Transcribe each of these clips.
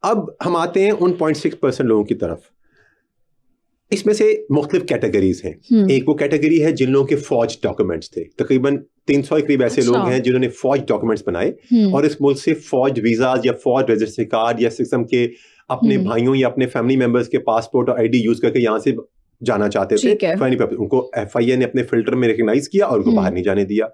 अब हम आते हैं उन 0.6% लोगों की तरफ। इसमें से मुख्तलिफ कैटेगरीज हैं। एक वो कैटेगरी है जिन लोगों के फौज डॉक्यूमेंट्स थे, तकरीबन 300 के करीब ऐसे लोग हैं जिन्होंने फौज डॉक्यूमेंट्स बनाए और इस मुल्क से फौज वीजाज या फौज रजिस्ट्रेशन कार्ड या किस्म के अपने भाइयों या अपने फैमिली मेंबर्स के पासपोर्ट और आईडी यूज करके यहाँ से जाना चाहते थे। उनको FIA ने अपने फिल्टर में रिकग्नाइज किया और उनको बाहर नहीं जाने दिया।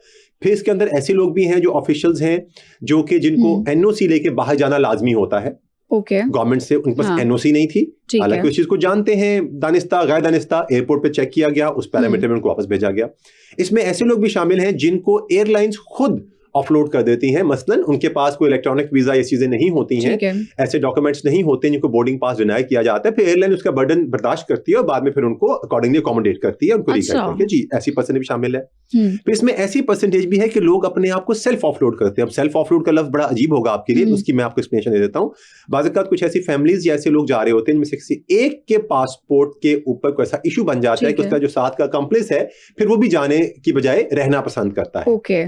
फिर इसके अंदर ऐसे लोग भी हैं जो ऑफिशियल्स हैं जो कि जिनको NOC लेके बाहर जाना लाजमी होता है गवर्नमेंट से, उनके पास NOC नहीं थी, हालांकि उस चीज को जानते हैं, दानिस्ता गैर दानिस्ता, एयरपोर्ट पे चेक किया गया, उस पैरामीटर में उनको वापस भेजा गया। इसमें ऐसे लोग भी शामिल हैं जिनको एयरलाइंस खुद ऑफलोड कर देती हैं, मसलन उनके पास कोई इलेक्ट्रॉनिक वीजा ये चीजें नहीं होती हैं, ऐसे डॉक्यूमेंट्स नहीं होते जिनको बोर्डिंग पास डिनाई किया जाता है, फिर एयरलाइन उसका बर्डन बर्दाश्त करती है और बाद में फिर उनको अकॉर्डिंगली अकोमोडेट करती है, उनको रिकॉर्ड करके। जी, ऐसी परसेंटेज भी शामिल है। फिर इसमें ऐसी परसेंटेज भी है कि लोग अपने आप को सेल्फ ऑफलोड करते हैं। अब सेल्फ ऑफलोड का लफ्ज बड़ा अजीब होगा आपके लिए, उसकी मैं आपको एक्सप्लेनेशन दे देता हूँ। बाज़ औक़ात कुछ ऐसी फैमिलीज या ऐसे लोग जा रहे होते हैं जिनमें से किसी एक के पासपोर्ट के ऊपर कोई ऐसा इशू बन जाता है कि उसका जो साथ का कंप्लेस है फिर वो भी जाने की बजाय रहना पसंद करता है।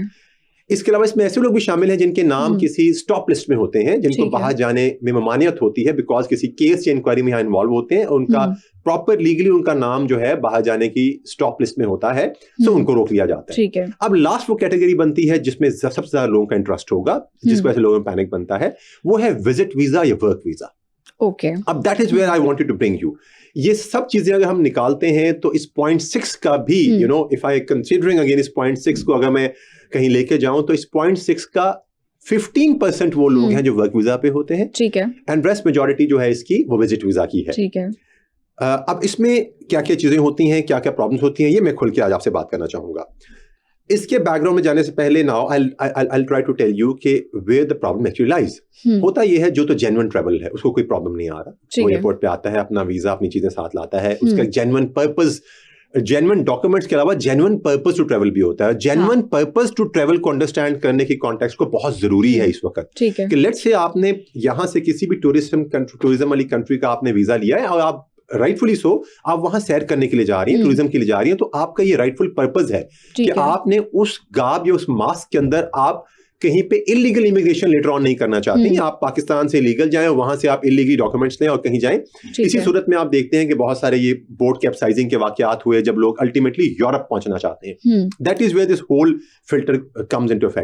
इसके अलावा इसमें ऐसे लोग भी शामिल हैं जिनके नाम किसी स्टॉप लिस्ट में होते हैं, जिनको बाहर जाने में ममानियत होती है बिकॉज किसी केस या इंक्वायरी में यहाँ इन्वॉल्व होते हैं और उनका प्रॉपर लीगली उनका नाम जो है बाहर जाने की स्टॉप लिस्ट में होता है, तो उनको रोक लिया जाता है। अब लास्ट वो कैटेगरी बनती है जिसमें सबसे ज्यादा लोगों का इंटरेस्ट होगा, जिस वजह से लोगों में पैनिक बनता है, वो है विजिट वीजा या वर्क वीजा। अब that is where I wanted to bring you. ये सब चीजें अगर हम निकालते हैं तो इस 0.6 का भी इफ आई कंसीडरिंग अगेन इस 0.6 को अगर मैं कहीं लेके जाऊं तो इस 0.6 का 15% वो लोग हैं जो वर्क वीजा पे होते हैं, ठीक है, एंड रेस्ट मेजॉरिटी जो है इसकी वो विजिट वीजा की है, ठीक है। अब इसमें क्या क्या चीजें होती हैं, क्या क्या प्रॉब्लम्स होती हैं, ये मैं खुल के आज आपसे बात करना चाहूंगा। इसके बैकग्राउंड में जाने से पहले now I try to tell you कि where the problem actually lies. होता ये है जो तो जेन्युइन ट्रैवल है उसको कोई प्रॉब्लम नहीं आ रहा, वो एयरपोर्ट पे आता है, अपना वीजा अपनी चीजें साथ लाता है, उसका जेन्युइन पर्पस, जेन्युइन डॉक्यूमेंट्स के अलावा जेन्युइन पर्पस टू ट्रैवल भी होता है। जेन्युइन पर्पस टू ट्रैवल को अंडरस्टैंड करने की कॉन्टेक्स्ट को बहुत जरूरी है इस वक्त कि लेट्स से आपने यहाँ से किसी भी टूरिज्म वाली कंट्री का आपने वीजा लिया है और आप राइटफुली सो आप वहां सैर करने के लिए जा रही हैं, टूरिज्म के लिए जा रही हैं, तो आपका ये राइटफुल पर्पस है कि आपने उस गाब या उस मास्क के अंदर आप कहीं पे इलीगल इमिग्रेशन लेटर ऑन नहीं करना चाहते। आप पाकिस्तान से लीगल जाएं और वहां से आप इलीगल डॉक्यूमेंट्स लें और कहीं जाएं। इसी सूरत में आप देखते हैं कि बहुत सारे ये बोट कैप्साइजिंग के वाकयात हुए जब लोग अल्टीमेटली यूरोप पहुंचना चाहते हैं। That is where this whole filter comes into effect.